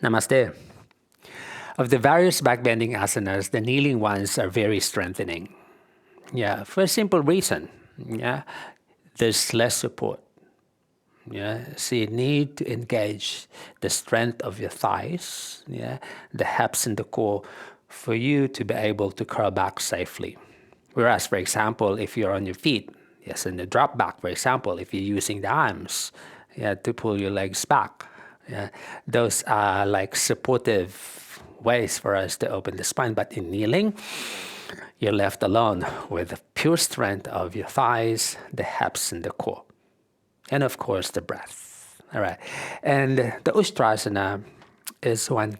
Namaste. Of the various backbending asanas, the kneeling ones are very strengthening. Yeah, for a simple reason. Yeah, there's less support. Yeah, so you need to engage the strength of your thighs, yeah, the hips and the core for you to be able to curl back safely. Whereas, for example, if you're on your feet, yes, in the drop back, for example, if you're using the arms, yeah, to pull your legs back, yeah, those are like supportive ways for us to open the spine. But in kneeling, you're left alone with the pure strength of your thighs, the hips, and the core. And of course, the breath. All right. And the Ustrasana is one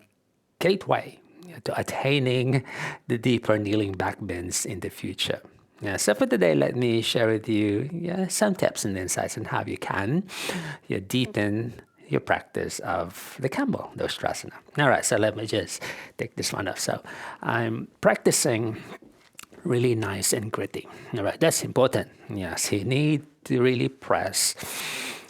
gateway to attaining the deeper kneeling back bends in the future. Yeah, so for today, let me share with you some tips and insights on how you can deepen your practice of the Campbell, the Ustrasana. All right, so let me just take this one off. So I'm practicing really nice and gritty. All right, that's important. Yes, you need to really press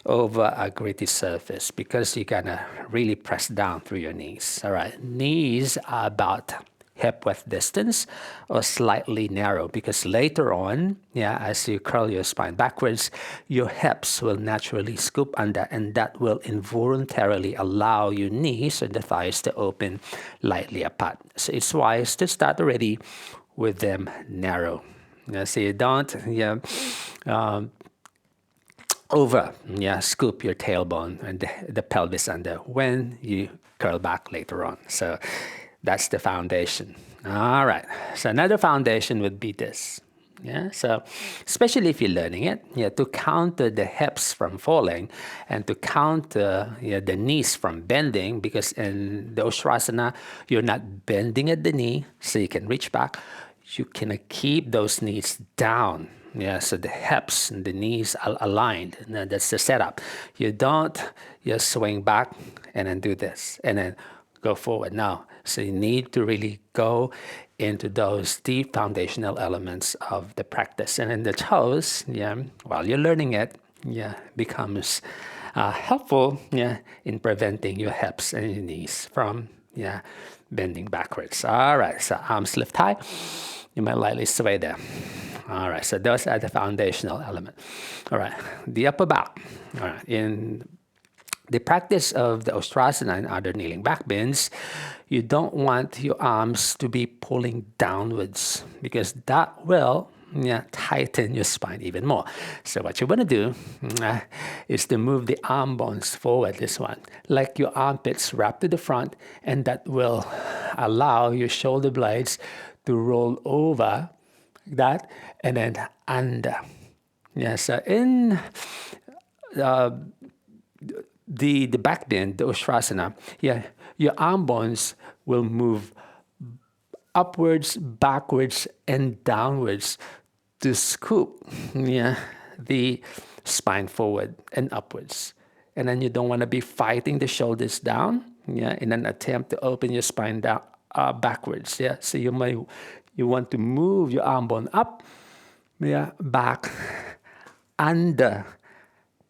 over a gritty surface because you're gonna really press down through your knees. All right, knees are about hip width distance or slightly narrow because later on, as you curl your spine backwards, your hips will naturally scoop under and that will involuntarily allow your knees and the thighs to open lightly apart. So it's wise to start already with them narrow. So you don't scoop your tailbone and the pelvis under when you curl back later on. So that's the foundation. All right. So another foundation would be this. Yeah. So especially if you're learning it, to counter the hips from falling and to counter the knees from bending, because in the Ustrasana, you're not bending at the knee, so you can reach back. You can keep those knees down. Yeah, so the hips and the knees are aligned. And that's the setup. You don't just swing back and then do this and then go forward. No. So you need to really go into those deep foundational elements of the practice. And in the toes, while you're learning it, becomes helpful in preventing your hips and your knees from bending backwards. All right, so arms lift high. You might lightly sway there. All right, so those are the foundational elements. All right, the upper back. All right, in the practice of the Ustrasana and other kneeling back bends, you don't want your arms to be pulling downwards because that will tighten your spine even more. So what you want to do is to move the arm bones forward, this one, like your armpits wrap to the front, and that will allow your shoulder blades to roll over that and then under. So in the back bend, the Ustrasana, your arm bones will move upwards, backwards, and downwards to scoop the spine forward and upwards. And then you don't want to be fighting the shoulders down in an attempt to open your spine down backwards. So you want to move your arm bone up, back, under,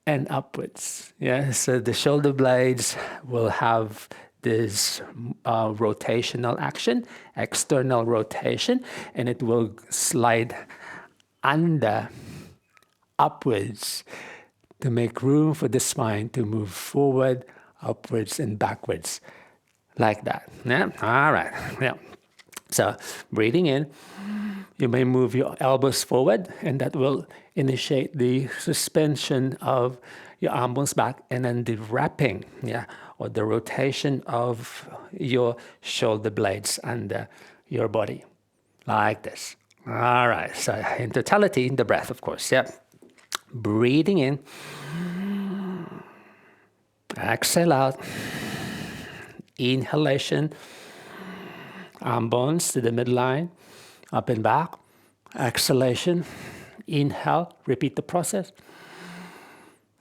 and upwards. So the shoulder blades will have this rotational action, external rotation, and it will slide under, upwards, to make room for the spine to move forward, upwards, and backwards, like that. All right. So breathing in, you may move your elbows forward, and that will initiate the suspension of your arm bones back, and then the wrapping, or the rotation of your shoulder blades under your body, like this. All right. So in totality, the breath, of course. Breathing in, exhale out, inhalation, arm bones to the midline, up and back. Exhalation, inhale, repeat the process.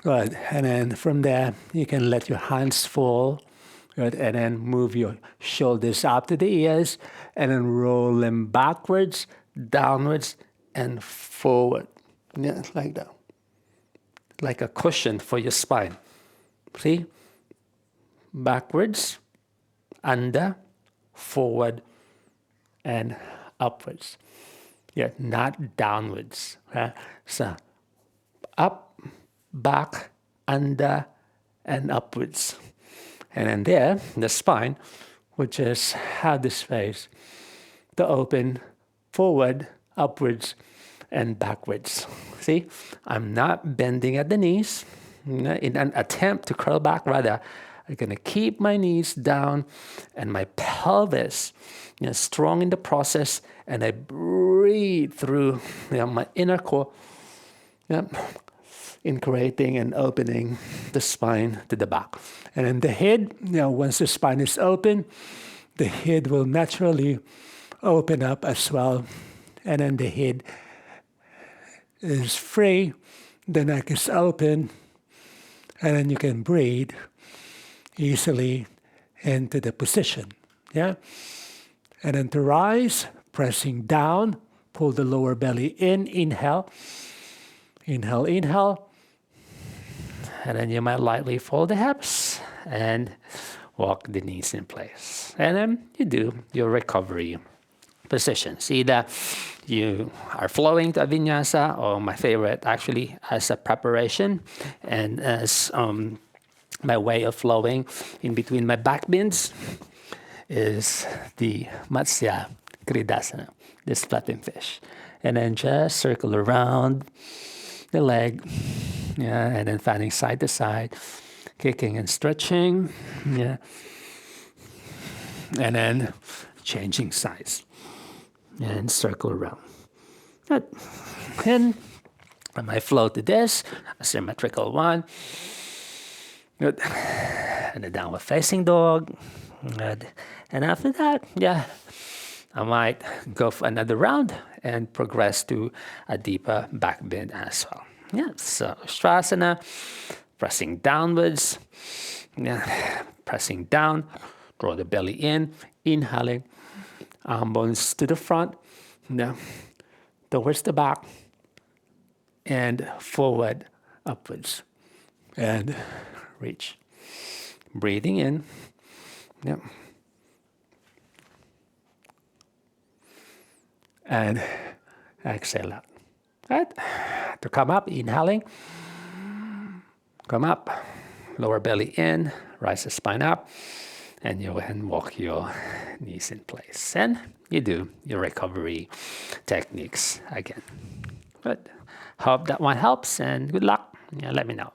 Good. And then from there, you can let your hands fall. Good. And then move your shoulders up to the ears and then roll them backwards, downwards, and forward. Like that. Like a cushion for your spine. See? Backwards, under, forward, and upwards. Yeah, not downwards. Right? So up, back, under, and upwards. And then there, the spine would just have the space to open forward, upwards, and backwards. See, I'm not bending at the knees. In an attempt to curl back, rather, I'm going to keep my knees down and my pelvis strong in the process, and I breathe through my inner core in creating and opening the spine to the back. And then the head, once the spine is open, the head will naturally open up as well. And then the head is free, the neck is open, and then you can breathe easily into the position. Yeah? And then to rise, pressing down, pull the lower belly in, inhale. Inhale, inhale. And then you might lightly fold the hips and walk the knees in place. And then you do your recovery positions. Either you are flowing to a vinyasa, or my favorite actually as a preparation and as my way of flowing in between my back bends is the Matsya Kridasana, this flapping fish. And then just circle around the leg, and then fanning side to side, kicking and stretching, and then changing sides, and circle around. Good. And I might flow to this, a symmetrical one. Good. And a downward facing dog. Good. And after that, I might go for another round and progress to a deeper back bend as well. So Ustrasana, pressing downwards, pressing down, draw the belly in, inhaling, arm bones to the front, towards the back, and forward, upwards, and reach. Breathing in, and exhale out. Right? To come up, inhaling, come up, lower belly in, rise the spine up, and you can walk your knees in place. And you do your recovery techniques again. Good. Hope that one helps, and good luck. Let me know.